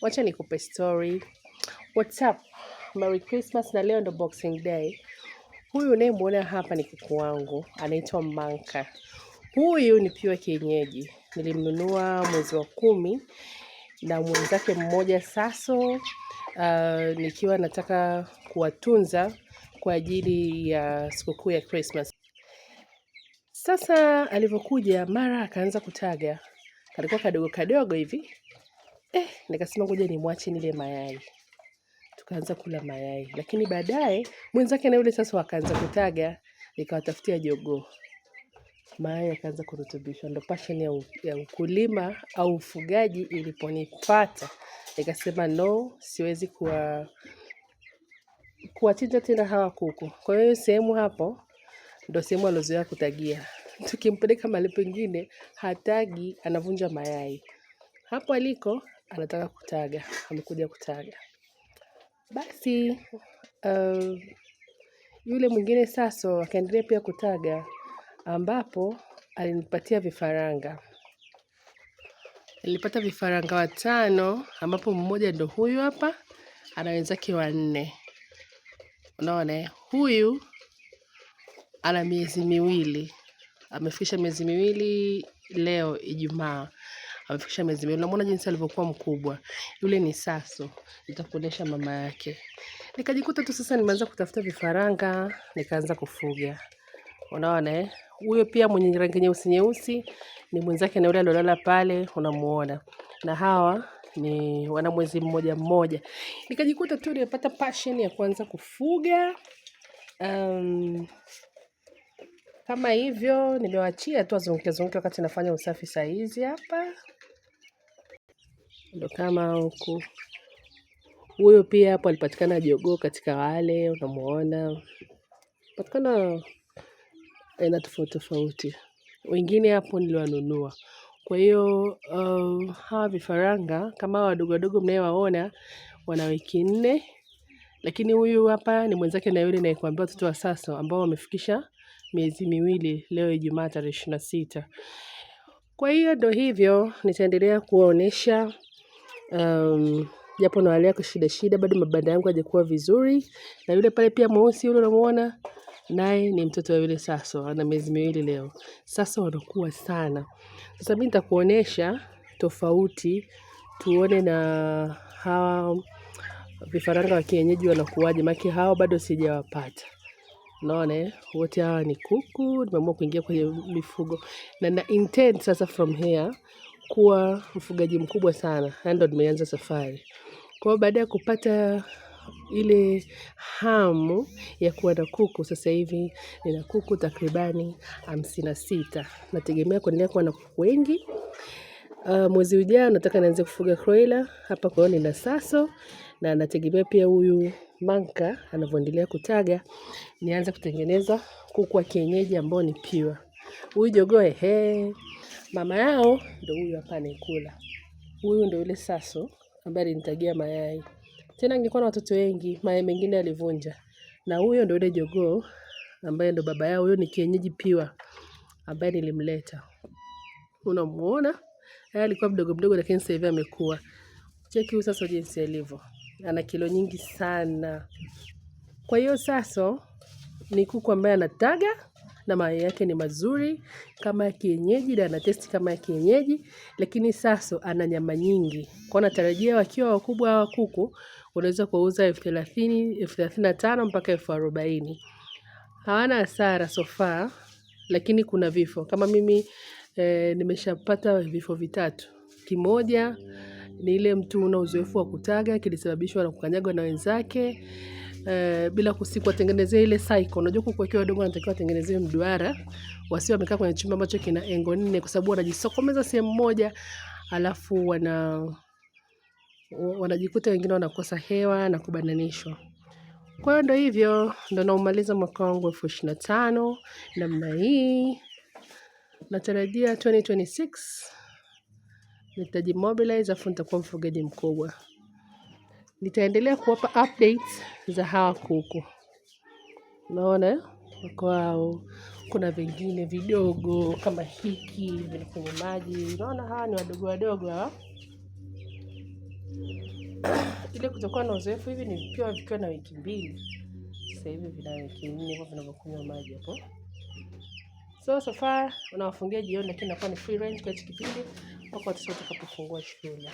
Wacha nikupe story. What's up? Merry Christmas na leo ndo Boxing Day. Huyu unayemwona hapa ni kuku wangu, anaitwa Manka. Huyu ni pure kienyeji. Nilimnunua mwezi wa 10 na mwenzake mmoja Saso, nikiwa nataka kuwatunza kwa ajili ya sikukuu ya Christmas. Sasa alivyokuja mara akaanza kutaga. Kalikuwa kadogo kadogo hivi. Nikasema ngoja nimwache nile mayai. Tukaanza kula mayai. Lakini baadaye mwenzake na yule sasa wakaanza kutaga, nikawatafutia jogoo. Mayai yakaanza kurutubishwa. Ndo passion ya ukulima au ufugaji iliponipata. Nikasema no, siwezi kuwachinja tena hawa kuku. Kwa hiyo sehemu hapo ndo sehemu alozoea kutagia. Tukimpeleka mahali pengine hatagi, anavunja mayai. Hapo aliko anataka kutaga, amekuja kutaga. Basi yule mwingine Saso akaendelea pia kutaga, ambapo alinipatia vifaranga. Nilipata vifaranga 5, ambapo mmoja ndo huyu hapa, ana wenzake 4. Unaona, huyu ana miezi 2. Amefikisha miezi 2 leo Ijumaa. Amefikisha miezi 2. Unamwona jinsi alivyokuwa mkubwa. Yule ni Saso. Nitakuonesha mama yake. Nikajikuta tu sasa nimeanza kutafuta vifaranga, nikaanza kufuga. Unaona huyo pia mwenye rangi nyeusi ni mwenzake na yule alolala pale, unamuona. Na hawa ni wana mwezi mmoja. Nikajikuta tu nimepata passion ya kuanza kufuga. Kama hivyo nimewachia tu azunguke wakati nafanya usafi saa hizi hapa. Ndo kama huku. Huyo pia hapo alipatikana jogoo katika wale, unamuona. Patikana aina tofauti. Wengine hapo niliwanunua. Kwa hiyo hawa vifaranga kama wadogo mnayewaona wana wiki 4. Lakini huyu hapa ni mwenzake na yule nayekuambia watoto wa Saso ambao wamefikisha miezi 2 leo Ijumaa tarehe 26. Kwa hiyo ndo hivyo nitaendelea kuwaonesha, japo nawalea kwa shida bado mabanda yangu hajakuwa vizuri. Na yule pale pia mweusi yule unamuona, naye ni mtoto wa yule Saso, ana miezi 2 leo. Saso wanakuwa sana. Sasa mimi nitakuonesha tofauti, tuone na hawa vifaranga wa kienyeji wanakuwaje, maana hawa bado sijawapata. Unaona wote hawa ni kuku, nimeamua kuingia kwenye mifugo. Na intend sasa from here kuwa mfugaji mkubwa sana. Ndio nimeanza safari. Kwa hiyo baada ya kupata ile hamu ya kuwa na kuku, sasa hivi nina kuku takribani 56. Nategemea kuendelea kuwa na kuku wengi. Mwezi ujao nataka nianze kufuga broiler. Hapa kwa hiyo nina Saso na nategemea pia huyu Manka anavyoendelea kutaga nianze kutengeneza kuku wa kienyeji ambao ni pure. Huyu jogoo mama yao ndio huyu hapa anakula. Huyu ndio yule Saso ambaye alinitagia mayai. Tena angekuwa na watoto wengi, mayai mengine alivunja. Na huyo ndio yule jogoo ambaye ndio baba yao, huyo ni kienyeji pure ambaye nilimleta. Unamuona? Alikuwa mdogo lakini sasa hivi amekuwa. Cheki huyu Saso jinsi alivyo. Ana kilo nyingi sana. Kwa hiyo Saso ni kuku ambaye anataga na mayai yake ni mazuri kama ya kienyeji na anatesti kama ya kienyeji, lakini Saso ana nyama nyingi. Kwa natarajia wakiwa wakubwa hawa kuku unaweza kuuza 30,000, 35,000 mpaka 40,000. Hawana hasara so far, lakini kuna vifo. Kama mimi nimeshapata vifo 3. Kimoja ni ile mtu una uzoefu wa kutaga, kilisababishwa na kukanyagwa na wenzake. Bila kusikwa tengenezea ile cycle. Unajua kuku wakiwa wadogo wanatakiwa tengenezea mduara, wasiwe wamekaa kwenye chumba ambacho kina engo 4 kwa sababu wanajisokomeza sehemu moja, alafu wanajikuta wengine wanakosa hewa na kubananishwa. Kwa hiyo ndo hivyo, ndo naumaliza mwaka wangu 2025 namna hii. Natarajia 2026 nitajimobilize afu nitakuwa mfugaji mkubwa. Nitaendelea kuwapa updates za hawa kuku. Unaona? Kwao kuna vingine vidogo kama hiki vile kwenye maji. Unaona hawa ni wadogo hawa. ile kutokuwa na uzoefu hivi ni vikiwa na wiki 2. Sasa hivi vina wiki 4 hivyo vinavyokunywa maji hapo. So far unawafungia jioni, lakini inakuwa ni free range kwa hichi kipindi mpaka watoto watakapofungua shule.